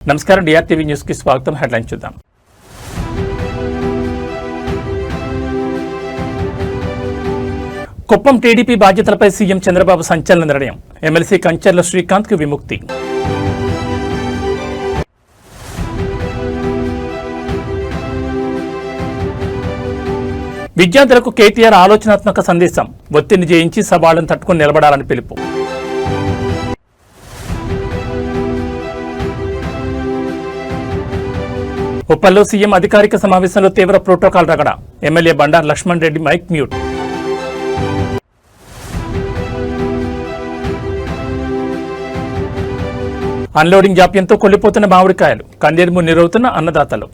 నమస్కారం డిఆర్టీవీ న్యూస్ కి స్వాగతం. హెడ్లైన్ చూద్దాం. కుప్పం టీడీపీ బాధ్యతలపై సీఎం చంద్రబాబు సంచలన నిర్ణయం. ఎమ్మెల్సీ కంచర్ల శ్రీకాంత్ కు విముక్తి. విద్యార్థులకు కేటీఆర్ ఆలోచనాత్మక సందేశం. ఒత్తిడిని జయించి సవాళ్లను తట్టుకుని నిలబడాలని పిలుపు. ఉప్పల్లో సీఎం అధికారిక సమావేశంలో తీవ్ర ప్రోటోకాల్ రగడ. MLA Bandaru Lakshman Reddy mike mute. Unloading జాప్యంతో కొల్లిపోతున్న మామిడికాయలు. కన్నీరు నీరవుతున్న అన్నదాతలు.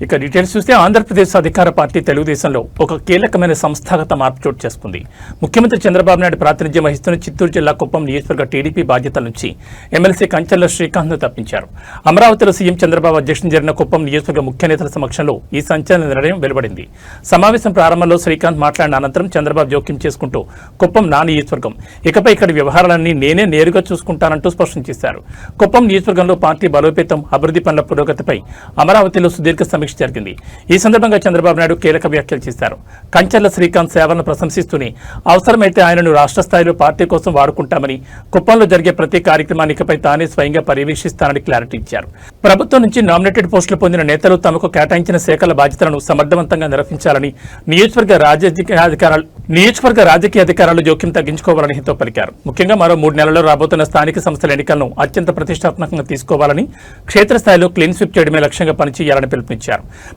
ఇక డీటెయిల్స్ చూస్తే ఆంధ్రప్రదేశ్ అధికార పార్టీ తెలుగుదేశంలో ఒక కీలకమైన సంస్థాగత మార్పు చోటు చేసుకుంది. ముఖ్యమంత్రి చంద్రబాబు నాయుడు ప్రాతినిధ్యం వహిస్తున్న చిత్తూరు జిల్లా కుప్పం నియోజకవర్గ టీడీపీ బాధ్యతల నుంచి ఎమ్మెల్సీ కంచర్ల శ్రీకాంత్ను తప్పించారు. అమరావతిలో సీఎం చంద్రబాబు అధ్యక్షతన జరిగిన కుప్పం నియోజకవర్గ ముఖ్య నేతల సమక్షంలో ఈ సంచలన నిర్ణయం వెలువడింది. సమావేశం ప్రారంభంలో శ్రీకాంత్ మాట్లాడిన అనంతరం చంద్రబాబు జోక్యం చేసుకుంటూ కుప్పం నా నియోజకవర్గం, ఇకపై ఇక్కడి వ్యవహారాలన్నీ నేనే నేరుగా చూసుకుంటానంటూ స్పష్టం చేశారు. కుప్పం నియోజకవర్గంలో పార్టీ బలోపేతం, అభివృద్ధి పనుల పురోగతిపై అమరావతిలో సుదీర్ఘ సమీక్ష జరిగింది. ఈ సందర్భంగా చంద్రబాబు నాయుడు కీలక వ్యాఖ్యలు చేశారు. కంచర్ల శ్రీకాంత్ సేవలను ప్రశంసిస్తూనే అవసరమైతే ఆయనను రాష్ట్ర స్థాయిలో పార్టీ కోసం వాడుకుంటామని, కుప్పంలో జరిగే ప్రతి కార్యక్రమాన్ని ఇకపై తానే స్వయంగా పర్యవేక్షిస్తానని క్లారిటీ ఇచ్చారు. ప్రభుత్వం నుంచి నామినేటెడ్ పోస్టులు పొందిన నేతలు తమకు కేటాయించిన శాఖల బాధ్యతలను సమర్థవంతంగా నిర్వహించాలని, నియోజకవర్గ రాజకీయ అధికారాలు జోక్యం తగ్గించుకోవాలని హితో పలికారు. ముఖ్యంగా మరో 3 నెలల్లో రాబోతున్న స్థానిక సంస్థల ఎన్నికలను అత్యంత ప్రతిష్టాత్మకంగా తీసుకోవాలని, క్షేత్రస్థాయిలో క్లీన్ స్వీప్ చేయడమే లక్ష్యంగా పనిచేయాలని పిలుపునిచ్చారు.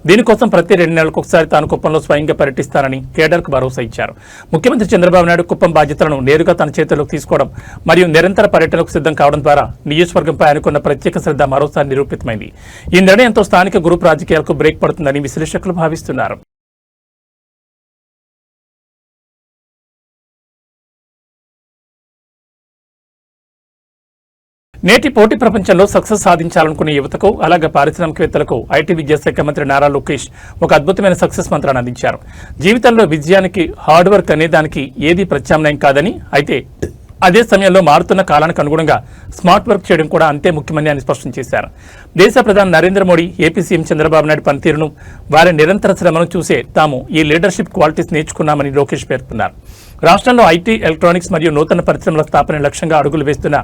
దీనికోసం ప్రతి 2 నెలలకు ఒకసారి తాను కుప్పంలో స్వయంగా పర్యటిస్తానని కేడర్కు భరోసా ఇచ్చారు. ముఖ్యమంత్రి చంద్రబాబు నాయుడు కుప్పం బాధ్యతలను నేరుగా తన చేతుల్లోకి తీసుకోవడం మరియు నిరంతర పర్యటనకు సిద్ధం కావడం ద్వారా నియోజకవర్గంపై ఆయనకున్న ప్రత్యేక శ్రద్ధ మరోసారి నిరూపితమైంది. ఈ నిర్ణయంతో స్థానిక గ్రూప్ రాజకీయాలకు బ్రేక్ పడుతుందని విశ్లేషకులు భావిస్తున్నారు. నేటి పోటీ ప్రపంచంలో సక్సెస్ సాధించాలనుకునే యువతకు, అలాగే పారిశ్రామికవేత్తలకు ఐటీ విద్యాశాఖ మంత్రి నారా లోకేష్ ఒక అద్భుతమైన సక్సెస్ మంత్రాన్ని అందించారు. జీవితంలో విజయానికి హార్డ్ వర్క్ అనే దానికి ఏది ప్రత్యామ్నాయం కాదని, అయితే అదే సమయంలో మారుతున్న కాలానికి అనుగుణంగా స్మార్ట్ వర్క్ చేయడం కూడా అంతే ముఖ్యమని ఆయన స్పష్టం చేశారు. దేశ ప్రధాని నరేంద్ర మోడీ, ఏపీ సీఎం చంద్రబాబు నాయుడు పనితీరును, వారి నిరంతర శ్రమను చూసే తాము ఈ లీడర్షిప్ క్వాలిటీస్ నేర్చుకున్నామని లోకేష్ పేర్కొన్నారు. రాష్ట్రంలో ఐటీ, ఎలక్ట్రానిక్స్ మరియు నూతన పరిశ్రమల స్థాపన లక్ష్యంగా అడుగులు వేస్తున్న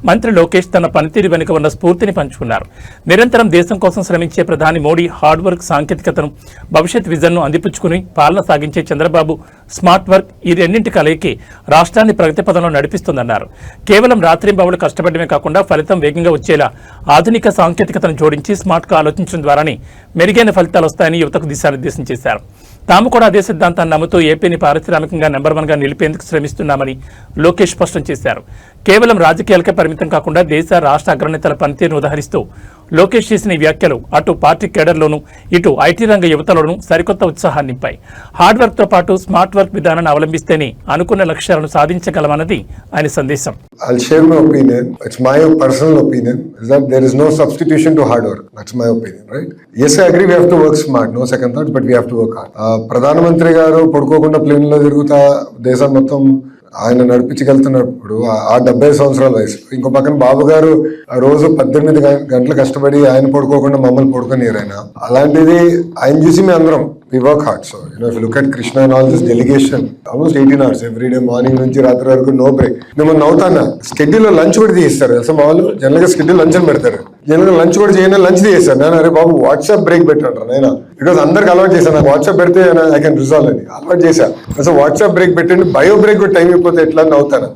మంత్రి లోకేష్ తన పనితీరు వెనుక ఉన్న స్ఫూర్తిని పంచుకున్నారు. నిరంతరం దేశం కోసం శ్రమించే ప్రధాని మోడీ హార్డ్ వర్క్, సాంకేతికతను, భవిష్యత్ విజన్ను అందిపుచ్చుకుని పాలన సాగించే చంద్రబాబు స్మార్ట్ వర్క్, ఈ రెండింటి కలయికి రాష్ట్రాన్ని ప్రగతి పదంలో నడిపిస్తుందన్నారు. కేవలం రాత్రింబవళ్లు కష్టపడమే కాకుండా ఫలితం వేగంగా వచ్చేలా ఆధునిక సాంకేతికతను జోడించి స్మార్ట్గా ఆలోచించడం ద్వారానే మెరుగైన ఫలితాలు వస్తాయని యువతకు దిశానిర్దేశం చేశారు. తాము కూడా అదే సిద్ధాంతాన్ని నమ్ముతూ ఏపీని పారిశ్రామికంగా నెంబర్ 1గా నిలిపేందుకు శ్రమిస్తున్నామని లోకేష్ స్పష్టం చేశారు. కేవలం రాజకీయాలకే పరిమితం కాకుండా దేశ, రాష్ట్ర అగ్రనేతల పనితీరును ఉదహరిస్తూ లోకేష్ చేసిన ఈ వ్యాఖ్యలు అటు పార్టీ కేడర్లోనూ, ఇటు ఐటీ రంగ యువతలోనూ సరికొత్త ఉత్సాహాన్ని నింపాయి. హార్డ్ వర్క్ తో పాటు స్మార్ట్ వర్క్ విధానాన్ని అవలంబిస్తేనే అనుకున్న లక్ష్యాలను సాధించగలమన్నది ఆయన సందేశం. I'll share my opinion. It's my personal opinion is that there is no substitution to hard work. That's my opinion, right? Yes, I agree we have to work smart, no second thoughts, but we have to work hard. Pradhan Mantri గారు పడుకోకుండా plane లో తిరుగుతా దేశం మొత్తం ఆయన నడిపించగలుగుతున్నప్పుడు ఆ 70 సంవత్సరాల వయసు, ఇంకో పక్కన బాబు గారు రోజు 18 గంటలు కష్టపడి ఆయన పడుకోకుండా మమ్మల్ని పడుకోనియరు ఆయన. అలాంటిది ఆయన చూసి మేము అందరం we work hard. So, if you look at Krishna and all this delegation, almost 18 hours every day, morning నుంచి రాత్రి వరకు no break. నేను నవ్వుతానా, స్కెడ్యూల్లో లంచ్ కూడా తీస్తారు తెలుసా. మా వాళ్ళు జనరల్గా స్కెడ్యూల్ లంచ్ అని పెడతారు, జనరల్గా లంచ్ కూడా చేయను, లంచ్ తీసేస్తారు. నేను అరే బాబు వాట్సాప్ బ్రేక్ పెట్టంటారు నేను, బికాస్ అందరికి అలవాటు చేశాను, నాకు వాట్సాప్ పెడితే ఐ కెన్ రిజాల్వ్ అని అలవాటు చేశాను. అసలు వాట్సాప్ బ్రేక్ పెట్టండి, బయో బ్రేక్ కూడా టైం అయిపోతే ఎట్లా నవ్వుతాను.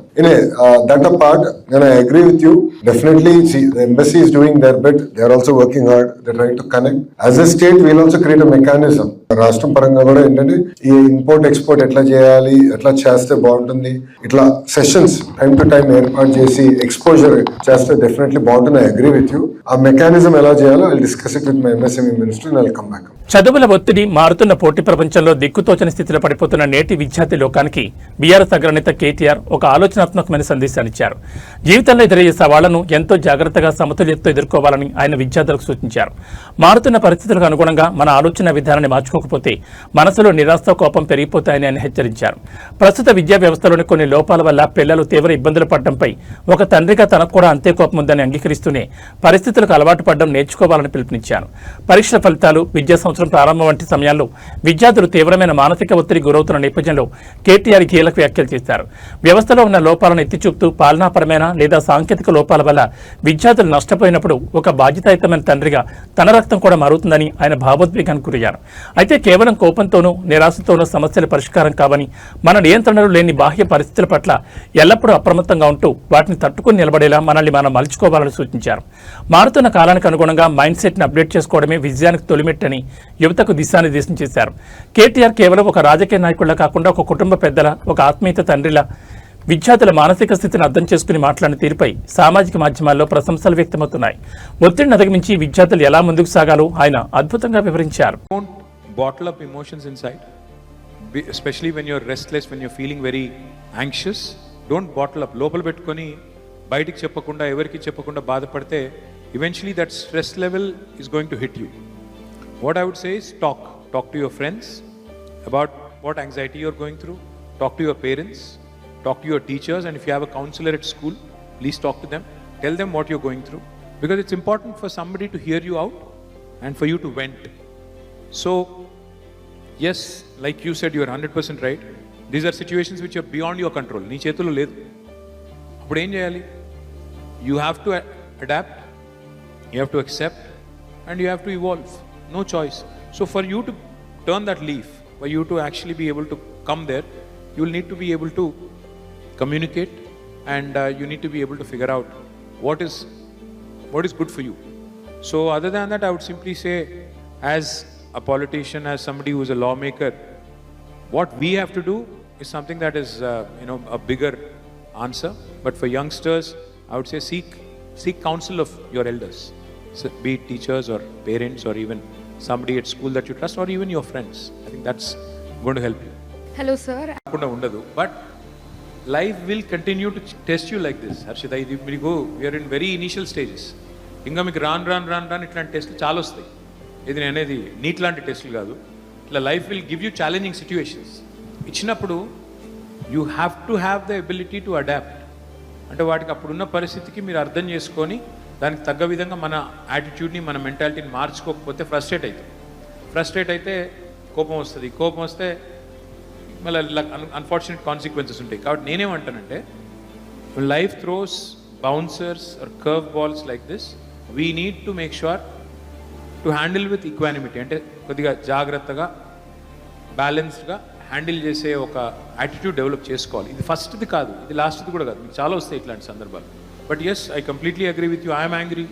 దట్ అ పార్ట్ నేను I agree with you. Definitely the embassy is doing their bit. They are also working hard. They are trying to connect. As a state, we will also create a mechanism. రాష్ట్రం పరంగా కూడా ఏంటంటే ఈ import export ఎట్లా చేయాలి, ఎట్లా చేస్తే బాగుంటుంది, ఇట్లా సెషన్స్ టైం టు టైం ఏర్పాటు చేసి ఎక్స్పోజర్ చేస్తే డెఫినెట్లీ బాగుంటుంది. I agree with you. ఆ మెకానిజం ఎలా చేయాలో I discuss it with my MSME minister and I will come back. చదువుల ఒత్తిడి, మారుతున్న పోటీ ప్రపంచంలో దిక్కుతోచని స్థితిలో పడిపోతున్న నేటి విద్యార్థి లోకానికి బీఆర్ఎస్ అగ్రనేత కేటీఆర్ ఒక ఆలోచనాత్మకమైన సందేశాన్నిచ్చారు. జీవితంలో ఎదురయ్యే సవాళ్లను ఎంతో జాగ్రత్తగా సమతుల్యతతో ఎదుర్కోవాలని ఆయన విద్యార్థులకు సూచించారు. మారుతున్న పరిస్థితులకు అనుగుణంగా మన ఆలోచన విధానాన్ని మార్చుకోకపోతే మనసులో నిరాశ, కోపం పెరిగిపోతాయని ఆయన హెచ్చరించారు. ప్రస్తుత విద్యా వ్యవస్థలోని కొన్ని లోపాల వల్ల పిల్లలు తీవ్ర ఇబ్బందులు పడడంపై ఒక తండ్రిగా తనకు కూడా అంతే కోపం ఉందని అంగీకరిస్తూనే పరిస్థితులకు అలవాటు పడడం నేర్చుకోవాలని పిలుపునిచ్చారు. పరీక్షల ఫలితాలు, విద్యా సంవత్సరం ప్రారంభం వంటి సమయాల్లో విద్యార్థులు తీవ్రమైన మానసిక ఒత్తిడి గురవుతున్న నేపథ్యంలో కేటీఆర్ కీలక వ్యాఖ్యలు చేశారు. వ్యవస్థలో ఉన్న లోపాలను ఎత్తిచూపుతూ పాలనాపరమైన లేదా సాంకేతిక లోపాల వల్ల విద్యార్థులు నష్టపోయినప్పుడు ఒక బాధ్యతాయుతమైన తండ్రిగా తన రక్తం కూడా మారుతుందని ఆయన భావోద్వేగానికి గురయ్యారు. అయితే కేవలం కోపంతోనూ నిరాశతోనూ సమస్యల పరిష్కారం కావని, మన నియంత్రణలో లేని బాహ్య పరిస్థితుల పట్ల ఎల్లప్పుడూ అప్రమత్తంగా ఉంటూ వాటిని తట్టుకుని నిలబడేలా మనల్ని మనం మలుచుకోవాలని సూచించారు. మారుతున్న కాలానికి అనుగుణంగా మైండ్ సెట్ని అప్డేట్ చేసుకోవడమే విజయానికి తొలిమెట్టని యువతకు దిశానిర్దేశం చేశారు. కేటీఆర్ కేవలం ఒక రాజకీయ నాయకుడిలా కాకుండా ఒక కుటుంబ పెద్దల, ఒక ఆత్మీయత తండ్రిలా విద్యార్థుల మానసిక స్థితిని అర్థం చేసుకుని మాట్లాడిన తీరుపై సామాజిక మాధ్యమాల్లో ప్రశంసలు వ్యక్తమవుతున్నాయి. ఒత్తిడిని అధిగమించి విద్యార్థులు ఎలా ముందుకు సాగాలో ఆయన అద్భుతంగా వివరించారు. Bottle up emotions inside, especially when you're restless, when you're feeling very anxious. Don't bottle up. లోపల పెట్టుకొని బయటికి చెప్పకుండా, ఎవరికి చెప్పకుండా బాధపడితే eventually that stress level is going to hit you. What I would say is talk to your friends about what anxiety you're going through. Talk to your parents, talk to your teachers, and if you have a counselor at school, please talk to them. Tell them what you're going through, because it's important for somebody to hear you out and for you to vent. So yes, like you said, you're 100% right. These are situations which are beyond your control. నీ చేతుల్లో లేదు. అప్పుడు ఏం చేయాలి? You have to adapt, you have to accept, and you have to evolve. No choice. So for you to turn that leaf, for you to actually be able to come there, you will need to be able to communicate, and you need to be able to figure out what is good for you. So other than that, I would simply say, as a politician, as somebody who is a lawmaker, what we have to do is something that is a bigger answer. But for youngsters, I would say seek counsel of your elders, so be it teachers or parents or even somebody at school that you trust, or even your friends. I think that's going to help you. Hello sir. But life will continue to test you like this, Harshita. We are in very initial stages. ఇంకా మీకు రాన్ ఇట్లాంటి టెస్ట్లు చాలా వస్తాయి. ఇది నేను అనేది neat లాంటి టెస్టులు కాదు. ఇట్లా life will give you challenging situations ఇచ్చినప్పుడు you have to have the ability to adapt. అంటే వాటికి అప్పుడున్న పరిస్థితికి మీరు అర్థం చేసుకొని దానికి తగ్గ విధంగా మన యాటిట్యూడ్ని, మన మెంటాలిటీని మార్చుకోకపోతే ఫ్రస్ట్రేట్ అయితే కోపం వస్తుంది. కోపం వస్తే మళ్ళీ అన్ఫార్చునేట్ కాన్సిక్వెన్సెస్ ఉంటాయి. కాబట్టి నేనేమంటానంటే, life throws bouncers or curve balls like this, we need to make sure to handle with equanimity. అంటే కొద్దిగా జాగ్రత్తగా, బ్యాలెన్స్డ్గా హ్యాండిల్ చేసే ఒక యాటిట్యూడ్ డెవలప్ చేసుకోవాలి. ఇది ఫస్ట్ది కాదు, ఇది లాస్ట్ది కూడా కాదు. మీకు చాలా వస్తాయి ఇట్లాంటి సందర్భాలు. But yes, I completely agree with you. I am angry.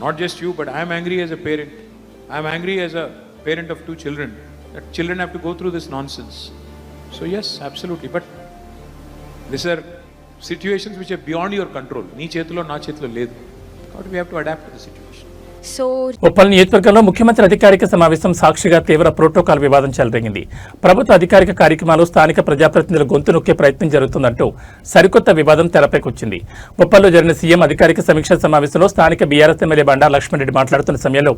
Not just you, but I am angry as a parent. I am angry as a parent of 2 children. That children have to go through this nonsense. So yes, absolutely. But these are situations which are beyond your control. Nee chetulo na chetulo ledu. But we have to adapt to the situation. So Uppal నియోజకవర్గంలో ముఖ్యమంత్రి అధికారిక సమావేశం సాక్షిగా తీవ్ర protocol వివాదం చెలరేగింది. ప్రభుత్వ అధికారిక కార్యక్రమాలు స్థానిక ప్రజాప్రతినిధుల గొంతు నొక్కే ప్రయత్నం జరుగుతుందంటూ సరికొత్త వివాదం తెరపైకొచ్చింది. ఉప్పల్లో జరిగిన సీఎం అధికారిక సమీక్షా సమావేశంలో స్థానిక బీఆర్ఎస్ ఎమ్మెల్యే బండా లక్ష్మణరెడ్డి మాట్లాడుతున్న సమయంలో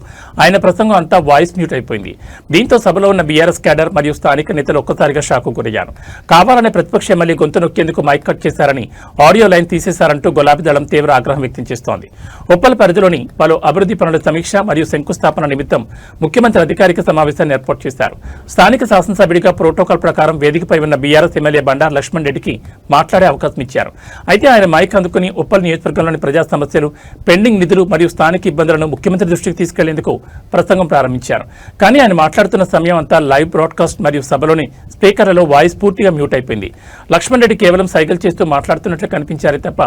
ఆయన ప్రసంగం అంతా వాయిస్ మ్యూట్ అయిపోయింది. దీంతో సభలో ఉన్న బీఆర్ఎస్ క్యాడర్ మరియు స్థానిక నేతలు ఒక్కసారిగా షాకు గురయ్యారు. కావాలనే ప్రతిపక్ష ఎమ్మెల్యే గొంతు నొక్కేందుకు మైక్ కట్ చేశారని, ఆడియో లైన్ తీసేశారంటూ గులాబీ దళం తీవ్ర ఆగ్రహం వ్యక్తం చేస్తోంది. ఉప్పల్ పరిధిలోని పలు అభివృద్ధి పనుల సమీక్ష మరియు శంకుస్థాపన నిమిత్తం ముఖ్యమంత్రి అధికారిక సమావేశాన్ని ఏర్పాటు చేశారు. స్థానిక శాసనసభ్యుడిగా ప్రోటోకాల్ ప్రకారం వేదికపై ఉన్న బీఆర్ఎస్ ఎమ్మెల్యే బండా లక్ష్మణరెడ్డికి మాట్లాడే అవకాశం ఇచ్చారు. అయితే ఆయన మైక్ అందుకుని ఉప్పల్ నియోజకవర్గంలోని ప్రజా సమస్యలు, పెండింగ్ నిధులు మరియు స్థానిక ఇబ్బందులను ముఖ్యమంత్రి దృష్టికి తీసుకెళ్లేందుకు ప్రసంగం ప్రారంభించారు. కానీ ఆయన మాట్లాడుతున్న సమయం అంతా లైవ్ బ్రాడ్కాస్ట్ మరియు సభలోని స్పీకర్లలో వాయిస్ పూర్తిగా మ్యూట్ అయిపోయింది. లక్ష్మణరెడ్డి కేవలం సైకిల్ చేస్తూ మాట్లాడుతున్నట్లు కనిపించారే తప్ప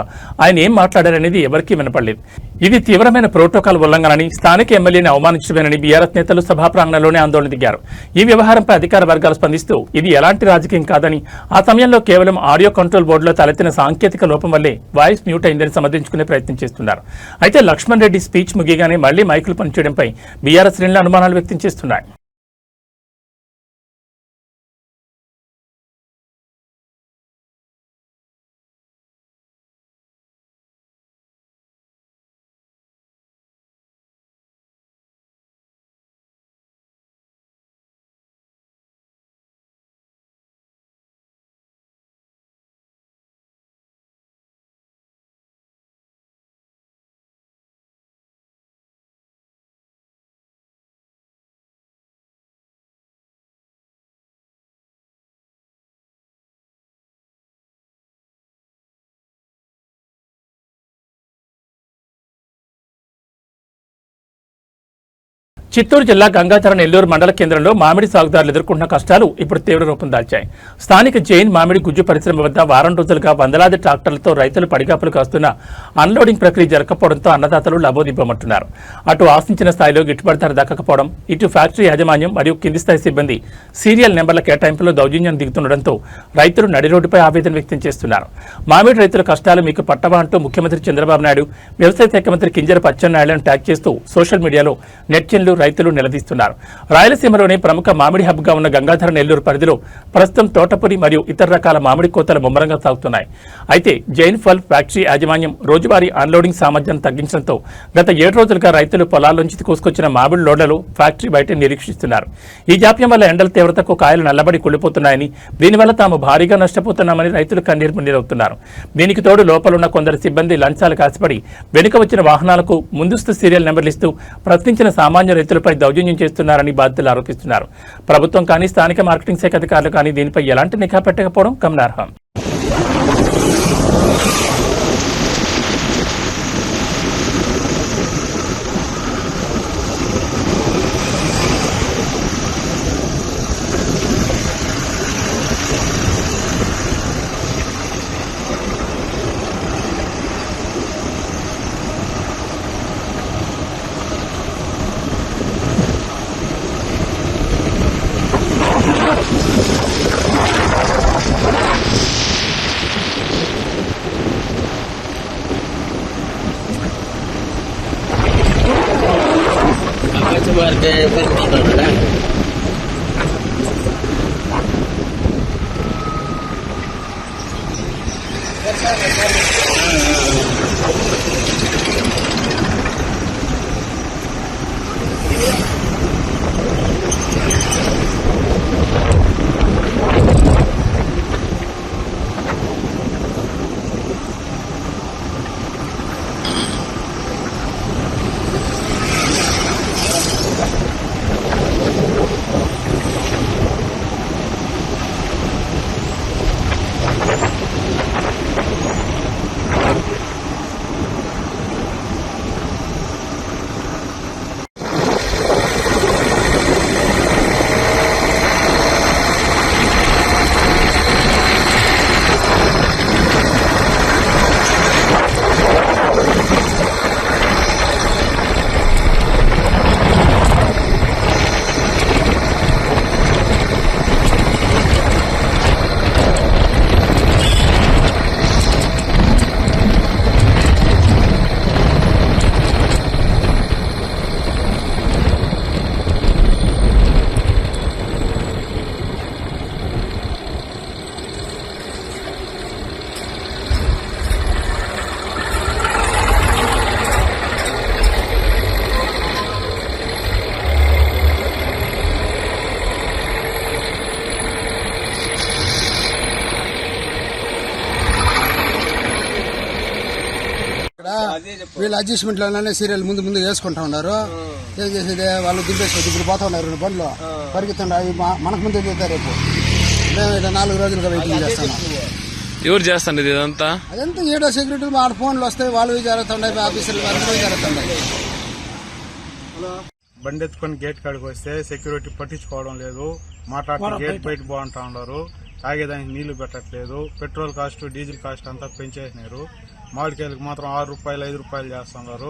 ఆయన ఏం మాట్లాడారనేది ఎవరికీ వినపడలేదు. ఇది తీవ్రమైన ప్రోటోకాల్ ఉల్లంఘనని, స్థానిక ఎమ్మెల్యేని అవమానించడమేనని బీఆర్ఎస్ నేతలు సభా ప్రాంగణంలోనే ఆందోళన దిగారు. ఈ వ్యవహారంపై అధికార వర్గాలు స్పందిస్తూ ఇది ఎలాంటి రాజకీయం కాదని, ఆ సమయంలో కేవలం ఆడియో కంట్రోల్ బోర్డులో తలెత్తిన సాంకేతిక లోపం వల్లే వాయిస్ మ్యూట్ అయిందని సమర్థించుకునే ప్రయత్నం చేస్తున్నారు. అయితే లక్ష్మణరెడ్డి స్పీచ్ ముగియగానే మళ్లీ మైకులు పనిచేయడంపై బీఆర్ఎస్ శ్రేణులు అనుమానాలు వ్యక్తం చేస్తున్నాయి. చిత్తూరు జిల్లా గంగాధర నెల్లూరు మండల కేంద్రంలో మామిడి సాగుదారులు ఎదుర్కొంటున్న కష్టాలు ఇప్పుడు తీవ్ర రూపం దాల్చాయి. స్థానిక జైన్ మామిడి గుజ్జు పరిశ్రమ వద్ద వారం రోజులుగా వందలాది ట్రాక్టర్లతో రైతులు పడిగాపులు కాస్తున్న అన్లోడింగ్ ప్రక్రియ జరగకపోవడంతో అన్నదాతలు లబోదిబ్బమంటున్నారు. అటు ఆశించిన స్థాయిలో గిట్టుబాటు ధర దక్కకపోవడం, ఇటు ఫ్యాక్టరీ యాజమాన్యం మరియు కింది స్థాయి సిబ్బంది సీరియల్ నెంబర్ల కేటాయింపులో దౌర్జన్యం దిగుతుండటంతో రైతులు నడి రోడ్డుపై ఆవేదన వ్యక్తం చేస్తున్నారు. మామిడి రైతుల కష్టాలు మీకు పట్టవా అంటూ ముఖ్యమంత్రి చంద్రబాబు నాయుడు, వ్యవసాయ శాఖ మంత్రి కింజరాపు అచ్చెన్నాయుడులను ట్యాగ్ చేస్తూ సోషల్ మీడియాలో నెటిజన్లు రైతులు నిలదీస్తున్నారు. రాయలసీమలోని ప్రముఖ మామిడి హబ్ గా ఉన్న గంగాధర నెల్లూరు పరిధిలో ప్రస్తుతం తోటపురి మరియు ఇతర రకాల మామిడి కోతలు ముమ్మరంగా సాగుతున్నాయి. అయితే జైన్ ఫల్ ఫ్యాక్టరీ యాజమాన్యం రోజువారీ అన్లోడింగ్ సామర్థ్యాన్ని తగ్గించడంతో గత 7 రోజులుగా రైతులు పొలాల్లోంచి కోసుకొచ్చిన మామిడి లోడ్లలో ఫ్యాక్టరీ బయట నిరీక్షిస్తున్నారు. ఈ జాప్యం వల్ల ఎండల తీవ్రతకు కాయలు నల్లబడి కుళ్ళిపోతున్నాయని, దీనివల్ల తాము భారీగా నష్టపోతున్నామని రైతులు కన్నీరు మున్నీరవుతున్నారు. దీనికి తోడు లోపలున్న కొందరు సిబ్బంది లంచాలు కాసిపడి వెనుక వచ్చిన వాహనాలకు ముందస్తు సీరియల్ నెంబర్లు ఇస్తూ ప్రశ్నించిన సామాన్య రైతులపై దౌర్జన్యం చేస్తున్నారని బాధితులు ఆరోపిస్తున్నారు. ప్రభుత్వం కానీ స్థానిక మార్కెటింగ్ శాఖ అధికారులు కానీ దీనిపై ఎలాంటి నిఘా పెట్టకపోవడం గమనార్హం. వీళ్ళు అడ్జస్ట్మెంట్ లోనే సీరియల్ ముందు వేసుకుంటా ఉన్నారు. ఏం చేసేది వాళ్ళు దింపేసి ఇప్పుడు పోతా ఉన్నారు 2 బండ్లు పరిగెత్తండి. అవి మనకు ముందే దిగుతారు. రేపు మేము ఇక్కడ 4 రోజులుగా వెయిటింగ్ చేస్తాను. ఎవరు చేస్తాండి ఇదంతా? అదంతా ఏడో సెక్యూరిటీ వాళ్ళ ఫోన్లు వస్తాయి, వాళ్ళు జరుగుతుండే ఆఫీసర్లు అందరూ జరుగుతుండే. బండి ఎత్తుకొని గేట్ కాడికి వస్తే సెక్యూరిటీ పట్టించుకోవడం లేదు. మాట్లాడుతూ గేట్ బయట బాగుంటా ఉన్నారు. తాగేదానికి నీళ్లు పెట్టట్లేదు. పెట్రోల్ కాస్ట్, డీజిల్ కాస్ట్ అంతా పెంచేసినారు. మామిడికాయలకు మాత్రం 6 రూపాయలు 5 రూపాయలు చేస్తున్నారు.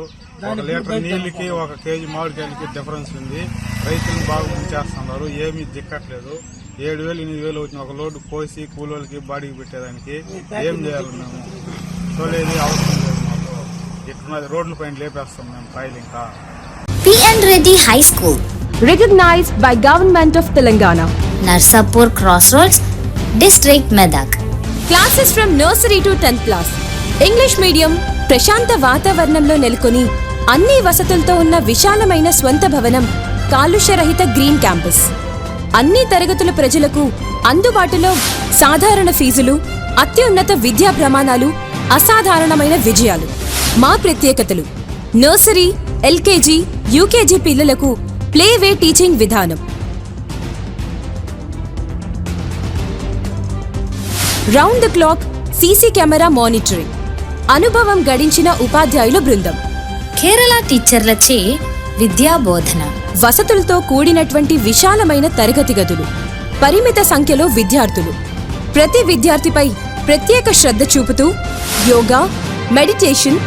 1 లీటర్ నీళ్ళకి 1 కేజీ మామిడికాయలకి డిఫరెన్స్ ఉంది. రైతులను బాగా ముంచేస్తున్నారు. ఏమీ దిక్కట్లేదు. 7,000 8,000 వచ్చిన ఒక లోడ్ కోసి కూలోళ్ళకి బాడీకి పెట్టేదానికి ఏం చేయాలి? మేము చూడలేదు, అవసరం లేదు. మాకు ఇట్లున్నది రోడ్ల పైన లేపేస్తాం మేము కాయలు. ఇంకా PN Reddy High School, recognized by Government of Telangana. Narsapur Crossroads, District Medak. Classes from nursery to 10th class. English medium, ప్రశాంత వాతావరణంలో నెలకొని అన్ని వసతులతో ఉన్న విశాలమైన స్వంత భవనం, కాలుష్యరహిత గ్రీన్ క్యాంపస్. అన్ని తరగతుల ప్రజలకు అందుబాటులో సాధారణ ఫీజులు, అత్యున్నత విద్యా ప్రమాణాలు, అసాధారణమైన విజయాలు. మా ప్రత్యేకతలు: నర్సరీ, LKG, UKG పిల్లలకు ప్లేవే టీచింగ్ విధానం, round the clock CC camera monitoring, అనుభవం గడించిన ఉపాధ్యాయుల బృందం, కేరళ టీచర్లచే విద్యా బోధన. వసతులతో కూడినటువంటి విశాలమైన తరగతి గదులు, పరిమిత సంఖ్యలో విద్యార్థులు, ప్రతి విద్యార్థిపై ప్రత్యేక శ్రద్ధ చూపుతూ yoga, meditation,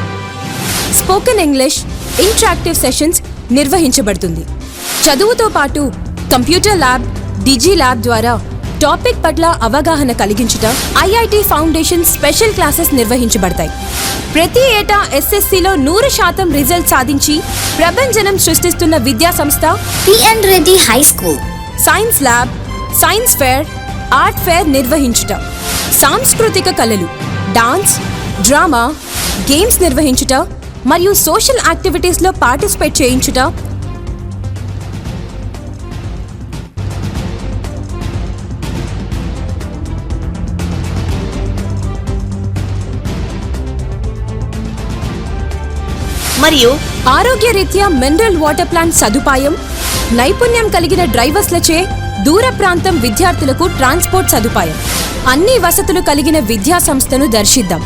spoken English, interactive sessions నిర్వహించబడుతుంది. చదువుతో పాటు కంప్యూటర్ ల్యాబ్, డిజి ల్యాబ్ ద్వారా టాపిక్ పట్ల అవగాహన కలిగించుట, ఐఐటి ఫౌండేషన్ స్పెషల్ క్లాసెస్ నిర్వహించబడతాయి. ప్రతి ఏటా ఎస్ఎస్సిలో 100% రిజల్ట్ సాధించి ప్రభంజనం సృష్టిస్తున్న విద్యా సంస్థ P N Reddy high school. Science lab, science fair, art fair నిర్వహించుట, సాంస్కృతిక కళలు, డాన్స్, డ్రామా, గేమ్స్ నిర్వహించుట మరియు సోషల్ యాక్టివిటీస్లో పార్టిసిపేట్ చేయించుట, మరియు ఆరోగ్యరీత్యా మినరల్ వాటర్ ప్లాంట్ సదుపాయం, నైపుణ్యం కలిగిన డ్రైవర్స్లచే దూర ప్రాంతం విద్యార్థులకు ట్రాన్స్పోర్ట్ సదుపాయం, అన్ని వసతులు కలిగిన విద్యా సంస్థను దర్శిద్దాం.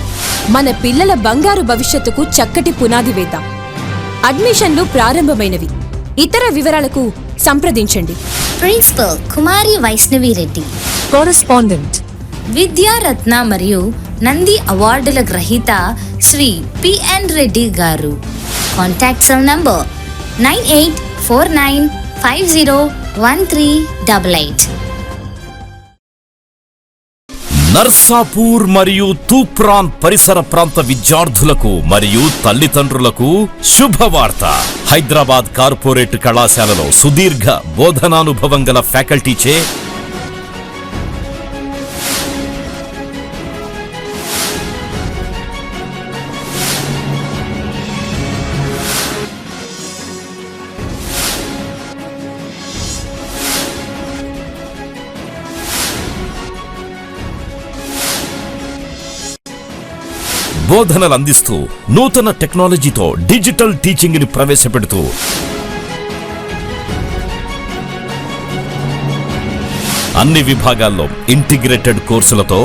మన పిల్లల బంగారు భవిష్యత్తుకు చక్కటి పునాది వేద్దాం. అడ్మిషన్లు ప్రారంభమైనవి. ఇతర వివరాలకు సంప్రదించండి. ప్రిన్సిపల్ కుమారి వైష్ణవి రెడ్డి, కరెస్పాండెంట్ విద్యారత్న మరియు నంది అవార్డుల గ్రహీత శ్రీ పిఎన్ రెడ్డి గారు. Contact cell number 9849501388. నర్సాపూర్ మరియు తూప్రాన్ పరిసర ప్రాంత విద్యార్థులకు మరియు తల్లిదండ్రులకు శుభవార్త. హైదరాబాద్ కార్పొరేట్ కళాశాలలో సుదీర్ఘ బోధనానుభవం గల ఫ్యాకల్టీచే బోధనలు అందిస్తూ నూతన టెక్నాలజీతో డిజిటల్ టీచింగ్ ని ప్రవేశపెడుతూ అన్ని విభాగాల్లో ఇంటిగ్రేటెడ్ కోర్సులతో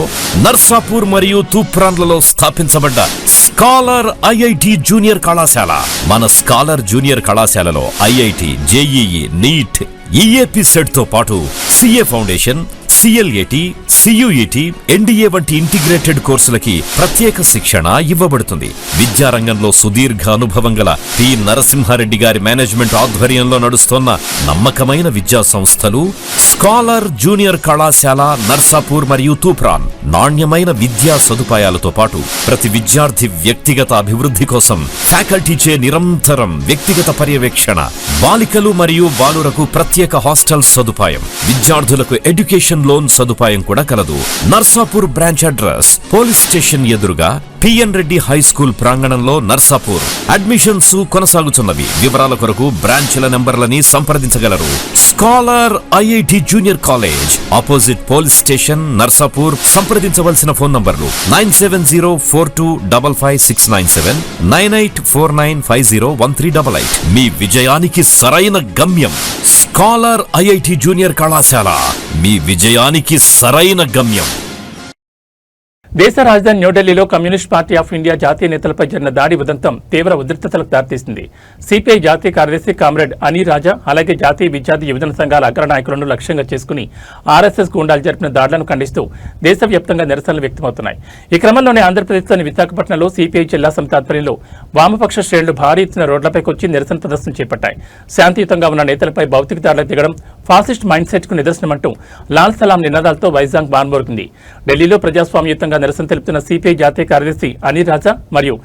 నర్సాపూర్ మరియు తూప్రాన్లలో స్థాపించబడ్డ స్కాలర్ ఐఐటి జూనియర్ కళాశాల. మన స్కాలర్ జూనియర్ కళాశాలలో IIT, JEE, NEET, EAPCET తో పాటు CA foundation, CLAT, CUET, NDA వంటి ఇంటిగ్రేటెడ్ కోర్సులకి ప్రత్యేక శిక్షణ ఇవ్వబడుతుంది. విద్యారంగంలో సుదీర్ఘ అనుభవం గల పి నరసింహారెడ్డి గారి మేనేజ్మెంట్ ఆధ్వర్యంలో నడుస్తున్న నమ్మకమైన విద్యా సంస్థలు స్కాలర్ జూనియర్ కళాశాల నర్సాపూర్ మరియు తూప్రాన్. నాణ్యమైన విద్యా సదుపాయాలతో పాటు ప్రతి విద్యార్థి వ్యక్తిగత అభివృద్ధి కోసం ఫ్యాకల్టీచే నిరంతరం వ్యక్తిగత పర్యవేక్షణ, బాలికలు మరియు బాలురకు ప్రత్యేక హాస్టల్ సదుపాయం, విద్యార్థులకు ఎడ్యుకేషన్ లోన్ సదుపాయం కూడా కలదు. Narsapur branch address police station ఎదురుగా పిఎన్ రెడ్డి హై స్కూల్ ప్రాంగణంలో నర్సాపూర్. అడ్మిషన్స్ కొనసాగుతున్నవి. వివరాల కొరకు బ్రాంచ్ల నెంబర్లని సంప్రదించగలరు. Scholar IIT junior college opposite police station Narsapur. సంప్రదించవలసిన ఫోన్ నంబర్లు 9704255697, 9849501388. మీ విజయానికి సరైన గమ్యం స్కాలర్ ఐఐటి జూనియర్ కళాశాల. మీ విజయానికి సరైన గమ్యం. దేశ రాజధాని న్యూఢిల్లీలో కమ్యూనిస్ట్ పార్టీ ఆఫ్ ఇండియా జాతీయ నేతలపై జరిగిన దాడి ఉదంతం తీవ్ర ఉద్రిక్తతలకు దారితీసింది. సిపిఐ జాతీయ కార్యదర్శి కామ్రేడ్ అనీ రాజా, అలాగే జాతీయ విద్యార్థి యువజన సంఘాల అగ్రనాయకులను లక్ష్యంగా చేసుకుని ఆర్ఎస్ఎస్ గూండాలు జరిపిన దాడులను ఖండిస్తూ దేశవ్యాప్తంగా నిరసనలు వ్యక్తమవుతున్నాయి. ఈ క్రమంలోనే ఆంధ్రప్రదేశ్లోని విశాఖపట్నంలో సిపిఐ జిల్లా సమితి ఆధ్వర్యంలో వామపక్ష శ్రేణులు భారీ ఎత్తున రోడ్లపైకి వచ్చి నిరసన ప్రదర్శన చేపట్టాయి. శాంతియుతంగా ఉన్న నేతలపై భౌతిక దాడులకు దిగడం ఫాసిస్ట్ మైండ్ సెట్ కు నిదర్శనమంటూ లాల్ సలాం నినాదాలతో వైజాగ్ బాన్మోగింది. ఢిల్లీలో ప్రజాస్వామ్యయుతంగా నిరసన తెలుపుతున్న సిపిఐ జాతీయ కార్యదర్శి అనీ రాజా మరియు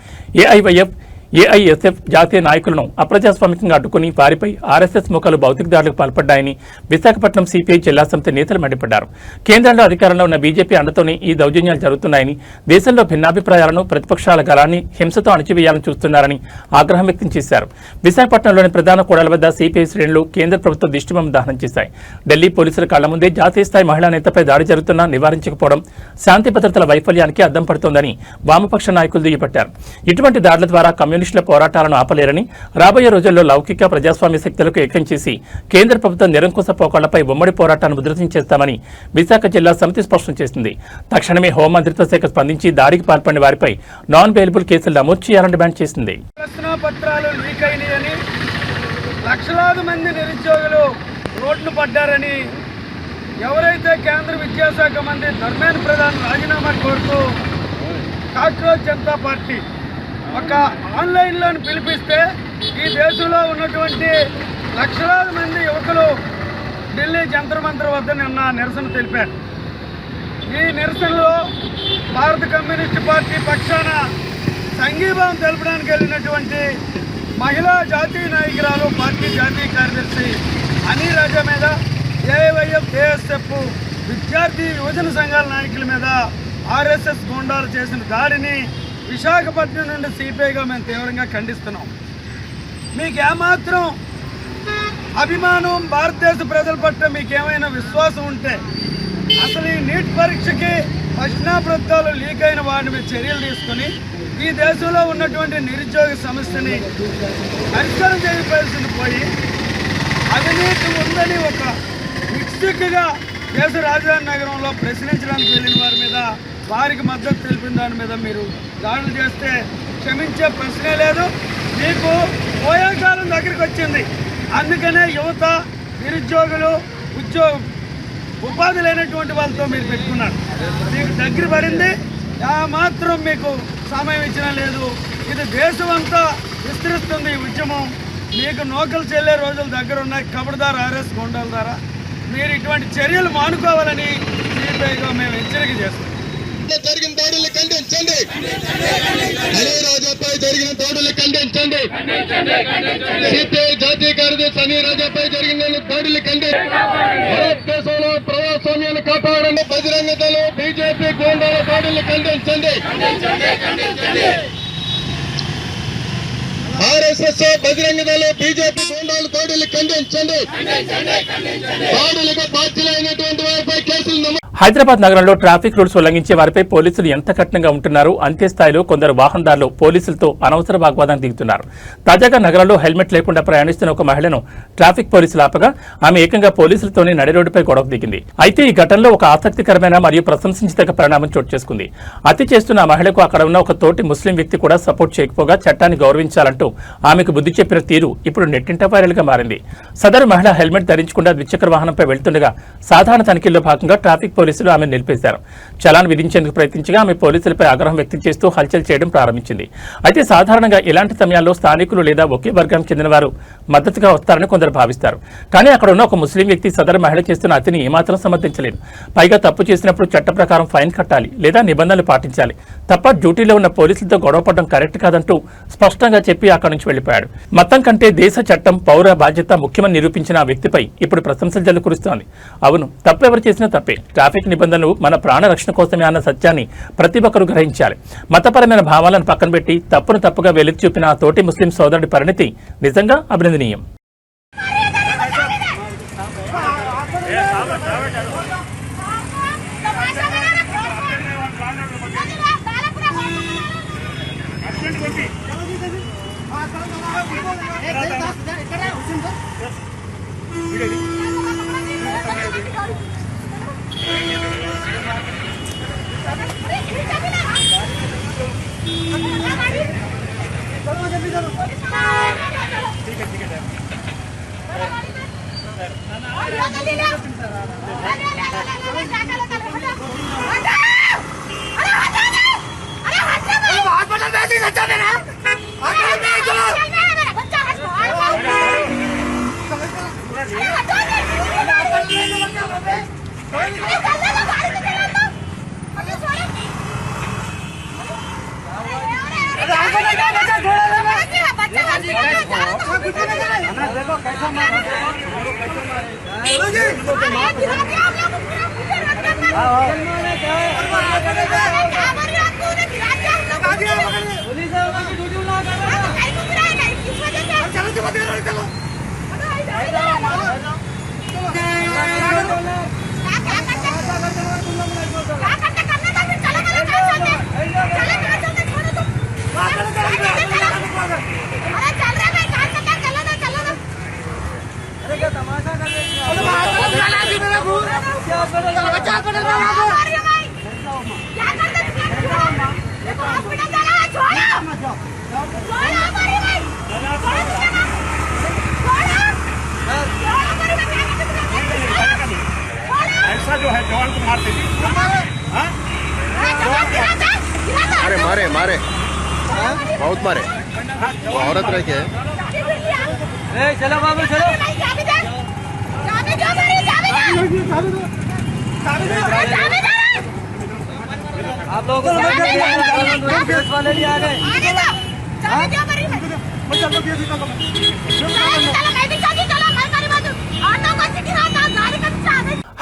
ఏఐవైఎఫ్, ఏఐఎస్ఎఫ్ జాతీయ నాయకులను అప్రజాస్వామికంగా అడ్డుకుని వారిపై ఆర్ఎస్ఎస్ ముఖాలు భౌతిక దాడులకు పాల్పడ్డాయని విశాఖపట్నం సిపిఐ జిల్లా సమితి నేతలు మండిపడ్డారు. కేంద్రంలో అధికారంలో ఉన్న బీజేపీ అండతోనే ఈ దౌర్జన్యాలు జరుగుతున్నాయని, దేశంలో భిన్నాభిప్రాయాలను, ప్రతిపక్షాల గలాన్ని హింసతో అణచివేయాలని చూస్తున్నారని ఆగ్రహం వ్యక్తం చేశారు. విశాఖపట్నంలోని ప్రధాన కూడళ్ల వద్ద సిపిఐ శ్రేణులు కేంద్ర ప్రభుత్వ దిష్టిబొమ్మ దహనం చేశాయి. ఢిల్లీ పోలీసుల కళ్ల ముందే జాతీయ స్థాయి మహిళా నేతపై దాడి జరుగుతున్నా నివారించకపోవడం శాంతి భద్రతల వైఫల్యానికి అద్దం పడుతోందని వామపక్ష నాయకులు దుయ్యబట్టారు. ఇటువంటి దాడుల ద్వారా కమ్యూనిస్టుల పోరాటాలను ఆపలేరని, రాబోయే రోజుల్లో లౌకిక ప్రజాస్వామ్య శక్తులకు ఏకం చేసి కేంద్ర ప్రభుత్వం నిరంకుశ పోకళ్లపై ఉమ్మడి పోరాటాన్ని ఉధృతం చేస్తామని విశాఖ జిల్లా సమితి స్పష్టం చేసింది. తక్షణమే హోంమంత్రిత్వ శాఖ స్పందించి దాడికి పాల్పడిన వారిపై నాన్ బెయిలబుల్ కేసులు నమోదు చేయాలని డిమాండ్ చేసింది. లక్షలాది మంది నిరుద్యోగులు రోడ్లు పడ్డారని ఎవరైతే కేంద్ర విద్యాశాఖ మంత్రి ధర్మేంద్ర ప్రధాన్ రాజీనామా కోరుతూ కాక్రోచ్ జనతా పార్టీ ఒక ఆన్లైన్లోని పిలిపిస్తే ఈ దేశంలో ఉన్నటువంటి లక్షలాది మంది యువకులు ఢిల్లీ జంతర్ మంతర్ వద్ద నిన్న నిరసన తెలిపారు. ఈ నిరసనలో భారత కమ్యూనిస్టు పార్టీ పక్షాన సంఘీభావం తెలపడానికి వెళ్ళినటువంటి మహిళా జాతీయ నాయకురాలు, పార్టీ జాతీయ కార్యదర్శి అనీ రాజా మీద, ఏఐవైఎఫ్, ఏఎస్ఎఫ్, విద్యార్థి యువజన సంఘాల నాయకుల మీద ఆర్ఎస్ఎస్ గూండాలు చేసిన దాడిని విశాఖపట్నం నుండి సిపిఐగా మేము తీవ్రంగా ఖండిస్తున్నాం. మీకు ఏమాత్రం అభిమానం, భారతదేశ ప్రజల పట్ల మీకేమైనా విశ్వాసం ఉంటే అసలు ఈ నీట్ పరీక్షకి ప్రశ్నాపత్రాలు లీక్ అయిన వాటి మీద చర్యలు తీసుకొని ఈ దేశంలో ఉన్నటువంటి నిరుద్యోగ సమస్యని పరిష్కారం చేయవలసింది పోయి అవినీతి ఉందని ఒక మిక్స్డ్గా దేశ రాజధాని నగరంలో ప్రశ్నించడానికి వెళ్ళిన వారి మీద, వారికి మద్దతు తెలిపిన దాని మీద మీరు దాడులు చేస్తే క్షమించే ప్రశ్నే లేదు. మీకు పోయే కాలం దగ్గరికి వచ్చింది. అందుకనే యువత, నిరుద్యోగులు, ఉపాధి లేనటువంటి వాళ్ళతో మీరు పెట్టుకున్నారు. మీకు దగ్గర పడింది, మాత్రం మీకు సమయం ఇచ్చినా లేదు. ఇది దేశం అంతా విస్తరిస్తుంది ఈ ఉద్యమం. మీకు నోకలు చెల్లే రోజులు దగ్గర ఉన్నాయి. కబడ్దార్ ఆర్ఎస్ గోండాల ద్వారా మీరు ఇటువంటి చర్యలు మానుకోవాలని సిపిఐగా మేము హెచ్చరిక చేస్తాం. జరిగిన దాడుల్ని ఖండించండి. అలీ రాజాపై జరిగిన దాడుల్ని ఖండించండి. సిపిఐ జాతీయ కార్యదర్శి అలీ రాజాపై జరిగిన దాడుల్ని ఖండించండి. భారతదేశంలో ప్రజాస్వామ్యాన్ని కాపాడండి. బజరంగ దళం, బీజేపీ గోండాల దాడుల్ని ఖండించండి. ఆర్ఎస్ఎస్, బజరంగ దళం, బీజేపీ గోండాల దాడుల్ని ఖండించండి. దాడులకు బాధ్యులైనటువంటి వారిపై కేసులు నమోదు. హైదరాబాద్ నగరంలో ట్రాఫిక్ రూల్స్ ఉల్లంఘించే వారిపై పోలీసులు ఎంత కఠినంగా ఉంటున్నారు, అంతే స్థాయిలో కొందరు వాహనదారులు పోలీసులతో అనవసర వాగ్వాదానికి దిగుతున్నారు. తాజాగా నగరంలో హెల్మెట్ లేకుండా ప్రయాణిస్తున్న ఒక మహిళను ట్రాఫిక్ పోలీసులు ఆపగా ఆమె ఏకంగా పోలీసులతోనే నడి రోడ్డుపై గొడవకు దిగింది. అయితే ఈ ఘటనలో ఒక ఆసక్తికరమైన మరియు ప్రశంసించదగ్గ పరిణామం చోటు చేసుకుంది. హత్య చేస్తున్న ఆ మహిళకు అక్కడ ఉన్న ఒక తోటి ముస్లిం వ్యక్తి కూడా సపోర్ట్ చేయకపోగా చట్టాన్ని గౌరవించాలంటూ ఆమెకు బుద్ధి చెప్పిన తీరు ఇప్పుడు నెట్టింట వైరల్ గా మారింది. సదరు మహిళ హెల్మెట్ ధరించకుండా ద్విచక్ర వాహనంపై వెళ్తుండగా సాధారణ తనిఖీల్లో భాగంగా ట్రాఫిక్ పోలీసులు ఆమె నిలిపేశారు. చలాన్ విధించేందుకు ప్రయత్నించగా ఆమె పోలీసులపై ఆగ్రహం వ్యక్తం చేస్తూ హల్చల్ చేయడం ప్రారంభించింది. అయితే సాధారణంగా ఇలాంటి సమయాల్లో స్థానికులు లేదా ఒకే వర్గానికి చెందిన వారు మద్దతుగా వస్తారని కొందరు భావిస్తారు. కానీ అక్కడ ఉన్న ఒక ముస్లిం వ్యక్తి సదరు మహిళ చేస్తున్న అతిని ఏమాత్రం సమర్థించలేదు. పైగా తప్పు చేసినప్పుడు చట్ట ప్రకారం ఫైన్ కట్టాలి లేదా నిబంధనలు పాటించాలి తప్ప డ్యూటీలో ఉన్న పోలీసులతో గొడవపడడం కరెక్ట్ కాదంటూ స్పష్టంగా చెప్పి అక్కడి నుంచి వెళ్లిపోయాడు. మతం కంటే దేశ చట్టం, పౌర బాధ్యత ముఖ్యమని నిరూపించిన ఆ వ్యక్తిపై ఇప్పుడు ప్రశంసల జల్లు కురుస్తోంది. అవును, తప్పు ఎవరు చేసినా తప్పే. ట్రాఫిక్ నిబంధనలు మన ప్రాణ రక్షణ కోసమే అన్న సత్యాన్ని ప్రతి ఒక్కరూ గ్రహించాలి. మతపరమైన భావాలను పక్కన పెట్టి తప్పును తప్పుగా వెలికి చూపిన ఆ తోటి ముస్లిం సోదరుడి పరిణితి నిజంగా అభినందనీయం. छोड़ो को मारते थे मारे मारे मारे बहुत मारे वो औरत रह के चलो बाबू चलो आप लोगों को वाले भी आ गए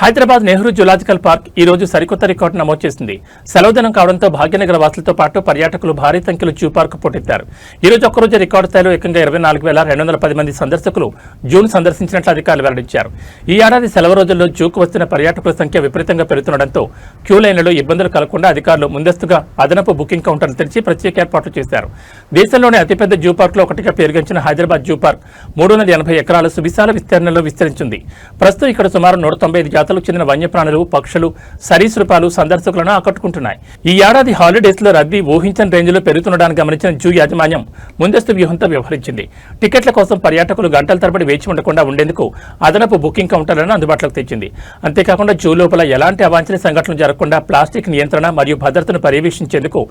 హైదరాబాద్ నెహ్రూ జూలాజికల్ పార్క్ ఈ రోజు సరికొత్త రికార్డు నమోదు చేసింది. సెలవుదినం కావడంతో భాగ్యనగర వాసులతో పాటు పర్యాటకులు భారీ సంఖ్యలో జూ పార్క్ పోటెత్తారు. ఈ రోజు ఒక్కరోజు రికార్డు స్థాయిలో ఏకంగా 24,210 మంది సందర్శకులు జూను సందర్శించినట్లు అధికారులు వెల్లడించారు. ఈ ఏడాది సెలవు రోజుల్లో జూకు వస్తున్న పర్యాటకుల సంఖ్య విపరీతంగా పెరుగుతుండటంతో క్యూ లైన్లలో ఇబ్బందులు కలగకుండా అధికారులు ముందస్తుగా అదనపు బుకింగ్ కౌంటర్లు తెరిచి ప్రత్యేక ఏర్పాట్లు చేశారు. దేశంలోనే అతిపెద్ద జూ పార్కులో ఒకటిగా పేరుగాంచిన హైదరాబాద్ జూ పార్క్ 380 ఎకరాల సువిశాల విస్తీర్ణంలో విస్తరించింది. ప్రస్తుతం ఇక్కడ సుమారు 195 జాతులకు చెందిన వన్యప్రాణులు, పక్షులు, సరీసృపాలు సందర్శకులను ఆకట్టుకుంటున్నాయి. ఈ ఏడాది హాలిడేస్ లో రద్దీ ఊహించని రేంజ్లో పెరుగుతుండడానికి గమనించిన జూ యాజమాన్యం ముందస్తు వ్యూహంతో వ్యవహరించింది. టికెట్ల కోసం పర్యాటకులు గంటల తరబడి వేచి ఉండకుండా ఉండేందుకు అదనపు బుకింగ్ కౌంటర్లను అందుబాటులోకి తెచ్చింది. అంతేకాకుండా జూ లోపల ఎలాంటి అవాంఛనీయ సంఘటనలు జరగకుండా ప్లాస్టిక్ నియంత్రణ మరియు భద్రతను పర్యవేక్షించేందుకు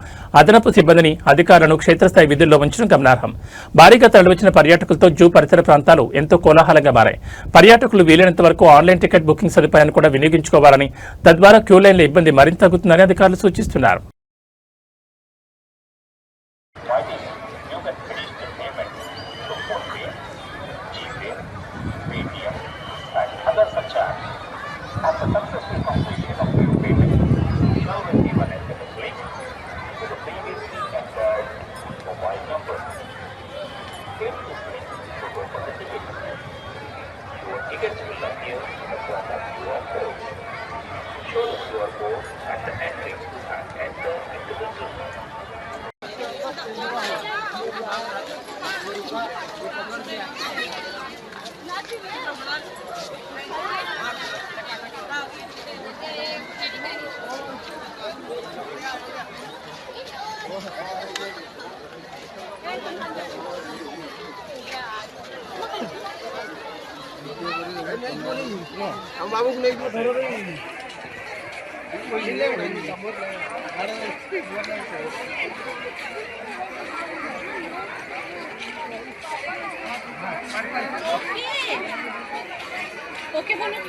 అదనపు సిబ్బందిని, అధికారులను క్షేత్రస్థాయి విధుల్లో ఉంచడం గమనార్హం. భారీగా తరలివచ్చిన పర్యాటకులతో జూ పరిసర ప్రాంతాలు ఎంతో కోలాహలంగా మారాయి. పర్యాటకులు వీలైనంత వరకు ఆన్లైన్ టికెట్ బుకింగ్ సదుపాయాన్ని కూడా వినియోగించుకోవాలని, తద్వారా క్యూ లైన్ల ఇబ్బంది మరింత తగ్గుతుందని అధికారులు సూచిస్తున్నారు. हम बाबू को नहीं ओके बोलो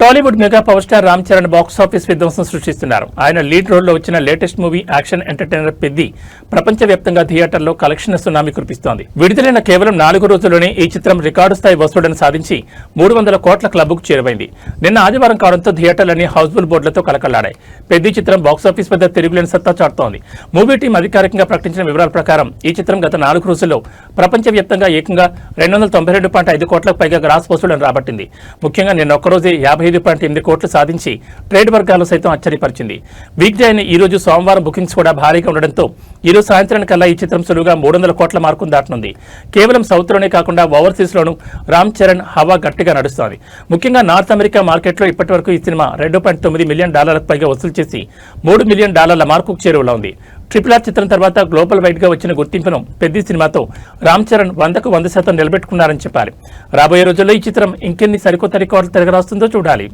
Tollywood mega power star Ram Charan box office విధ్వంసం సృష్టిస్తున్నారు. ఆయన లీడ్ రోల్ లో వచ్చిన latest movie action entertainer Peddi ప్రపంచవ్యాప్తంగా థియేటర్లో కలెక్షన్ల సునామీ కురిపిస్తోంది. విడుదలైన కేవలం 4 రోజుల్లోనే ఈ చిత్రం రికార్డు స్థాయి వసూళ్లను సాధించి 300 కోట్ల క్లబ్కు చేరువైంది. నిన్న ఆదివారం కావడంతో థియేటర్లన్నీ హౌస్ఫుల్ బోర్డులతో కలకల్లాడాయి. పెద్ది చిత్రం బాక్సాఫీస్ వద్ద తిరుగులేని సత్తా చాటుతోంది. మూవీ టీం అధికారికంగా ప్రకటించిన వివరాల ప్రకారం ఈ చిత్రం గత 4 రోజుల్లో ప్రపంచవ్యాప్తంగా ఏకంగా 292.5 కోట్లకు పైగా గ్రాస్ వసూళ్లను రాబట్టింది. ముఖ్యంగా నిన్న ఒక్కరోజే 55.8 కోట్లు సాధించి ట్రేడ్ వర్గాలు సైతం ఆశ్చర్యపరిచింది. వీక్ డే అయిన ఈ రోజు సోమవారం బుకింగ్స్ కూడా భారీగా ఉండడంతో ఈ రోజు సాయంత్రానికల్లా ఈ చిత్రం సులువుగా 300 కోట్ల మార్కును దాటనుంది. కేవలం సౌత్ లోనే కాకుండా ఓవర్సీస్ లోనూ రామ్ చరణ్ హవా గట్టిగా నడుస్తోంది. ముఖ్యంగా నార్త్ అమెరికా మార్కెట్లో ఇప్పటి వరకు ఈ సినిమా $2.9 మిలియన్ పైగా వసూలు చేసి $3 మిలియన్ మార్కుకు చేరువలో ఉంది. RRR చిత్రం తర్వాత గ్లోబల్ వైడ్ గా వచ్చిన గుర్తింపును పెద్ది సినిమాతో రామ్ చరణ్ 100కు 100% నిలబెట్టుకున్నారని చెప్పాలి. రాబోయే రోజుల్లో ఈ చిత్రం ఇంకెన్ని సరికొత్త రికార్డులు తిరగరాస్తుందో చూడాలి.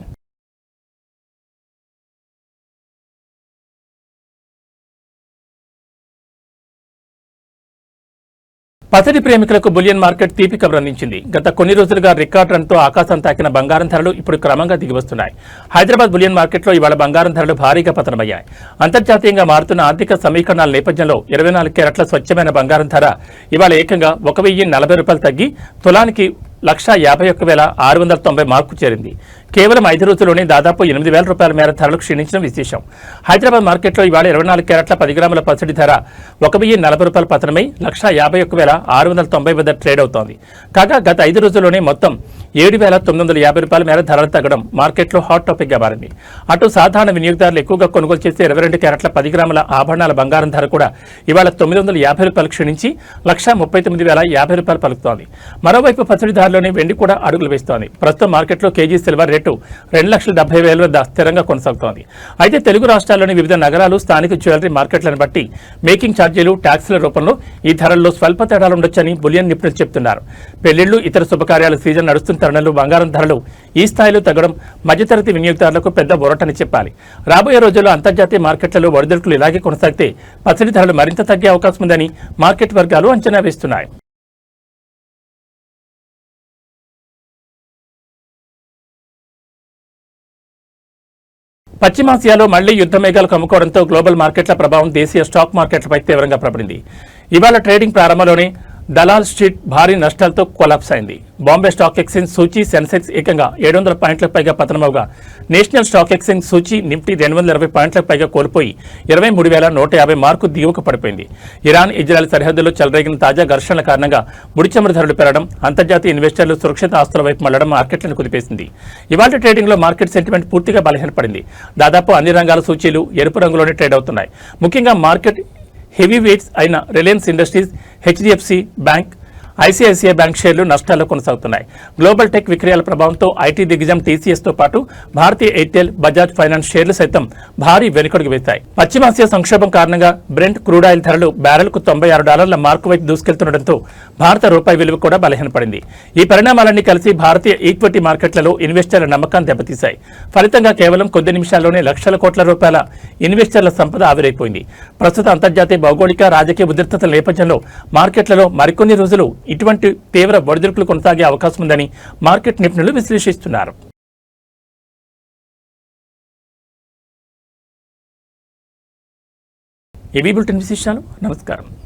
పసిడి ప్రేమికులకు బులియన్ మార్కెట్ తీపి కబురు అందించింది. గత కొన్ని రోజులుగా రికార్డ్ రన్తో ఆకాశం తాకిన బంగారం ధరలు ఇప్పుడు క్రమంగా దిగివస్తున్నాయి. హైదరాబాద్ బులియన్ మార్కెట్లో ఇవాళ బంగారం ధరలు భారీగా పతనమయ్యాయి. అంతర్జాతీయంగా మారుతున్న ఆర్థిక సమీకరణాల నేపథ్యంలో 24 క్యారెట్ల స్వచ్ఛమైన బంగారం ధర ఇవాళ ఏకంగా $1,040 తగ్గి తులానికి 151,690 మార్కు చేరింది. కేవలం 5 రోజుల్లోనే దాదాపు $8,000 మేర ధరలు క్షీణించడం విశేషం. హైదరాబాద్ మార్కెట్లో ఇవాళ 24 క్యారెట్ల 10 గ్రాముల పసిడి ధర $1,040 పతనమై 151,690 వద్ద ట్రేడ్ అవుతోంది. కాగా గత 5 రోజుల్లోనే మొత్తం రూ. 7,950 మేర ధరలు తగ్గడం మార్కెట్లో హాట్ టాపిక్గా మారింది. అటు సాధారణ వినియోగదారులు ఎక్కువగా కొనుగోలు చేసే 22 క్యారెట్ల 10 గ్రాముల ఆభరణాల బంగారం ధర కూడా ఇవాళ రూ. 950 క్షీణించి రూ. 1,39,050 పలుకుతోంది. మరోవైపు పసిడిదారులోని వెండి కూడా అడుగులు వేస్తోంది. ప్రస్తుతం మార్కెట్లో కేజీ సిల్వర్ రేటు 2,70,000 వద్ద స్థిరంగా కొనసాగుతోంది. అయితే తెలుగు రాష్ట్రాల్లోని వివిధ నగరాలు స్థానిక జ్యువెలరీ మార్కెట్లను బట్టి మేకింగ్ ఛార్జీలు, ట్యాక్సుల రూపంలో ఈ ధరల్లో స్వల్ప తేడాలుండొచ్చని బులియన్ నిపుణులు చెబుతున్నారు. పెళ్లిళ్లు, ఇతర శుభకార్యాల సీజన్ నడుస్తున్న తరుణంలో బంగారం ధరలు ఈ స్థాయిలో తగ్గడం మధ్యతరగతి వినియోగదారులకు పెద్ద ఊరటని చెప్పాలి. రాబోయే రోజుల్లో అంతర్జాతీయ మార్కెట్లలో ఒడిదుడుకులు ఇలాగే కొనసాగితే పసిడి ధరలు మరింత తగ్గే అవకాశం ఉందని మార్కెట్ వర్గాలు అంచనా వేస్తున్నాయి. పశ్చిమాసియాలో మళ్లీ యుద్ధ మేఘాలు కమ్ముకోవడంతో గ్లోబల్ మార్కెట్ల ప్రభావం దేశీయ స్టాక్ మార్కెట్లపై తీవ్రంగా ప్రబడింది. ఇవాళ ట్రేడింగ్ ప్రారంభంలోనే దలాల్ స్ట్రీట్ భారీ నష్టాలతో కొలాప్స్ అయింది. బాంబే స్టాక్ ఎక్స్చేంజ్ సూచీ సెన్సెక్స్ ఏకంగా 700 పాయింట్లకు పైగా పతనమవగా నేషనల్ స్టాక్ ఎక్స్చేంజ్ సూచీ నిఫ్టీ 220 పాయింట్లకు పైగా కోల్పోయి 23,150 మార్కు దిగువకు పడిపోయింది. ఇరాన్, ఇజ్రాయెల్ సరిహద్దుల్లో చెలరేగిన తాజా ఘర్షణల కారణంగా ముడిచమురు ధరలు పెరగడం, అంతర్జాతీయ ఇన్వెస్టర్లు సురక్షిత ఆస్తుల వైపు మళ్లడం మార్కెట్లను కుదిపేసింది. ఇవాళ ట్రేడింగ్లో మార్కెట్ సెంటిమెంట్ పూర్తిగా బలహీనపడింది. దాదాపు అన్ని రంగాల సూచీలు ఎరుపు రంగులోనే ట్రేడ్ అవుతున్నాయి. ముఖ్యంగా మార్కెట్ హెవీ వెయిట్స్ అయిన Reliance industries, HDFC bank, ICICI bank షేర్లు నష్టాల్లో కొనసాగుతున్నాయి. గ్లోబల్ టెక్ విక్రయాల ప్రభావంతో ఐటీ దిగ్గజం టీసీఎస్తో పాటు భారతీయ ఎయిర్టెల్, బజాజ్ ఫైనాన్స్ షేర్లు సైతం భారీ వెనుకడుగు వేశాయి. పశ్చిమాసియా సంక్షోభం కారణంగా బ్రెంట్ క్రూడ్ ఆయిల్ ధరలు బ్యారెల్కు $96 మార్కు వైపు దూసుకెళ్తుండటంతో భారత రూపాయి విలువ కూడా బలహీనపడింది. ఈ పరిణామాలన్నీ కలిసి భారతీయ ఈక్విటీ మార్కెట్లలో ఇన్వెస్టర్ల నమ్మకాన్ని దెబ్బతీశాయి. ఫలితంగా కేవలం కొద్ది నిమిషాల్లోనే లక్షల కోట్ల రూపాయల ఇన్వెస్టర్ల సంపద ఆవిరైపోయింది. ప్రస్తుత అంతర్జాతీయ భౌగోళిక, రాజకీయ ఉద్రిక్తతల నేపథ్యంలో మార్కెట్లలో మరికొన్ని రోజులు ఇటువంటి తీవ్ర ఒడిదుడుకులు కొనసాగే అవకాశం ఉందని మార్కెట్ నిపుణులు విశ్లేషిస్తున్నారు. ఏబీ బులెటిన్ విశేషాలు. నమస్కారం.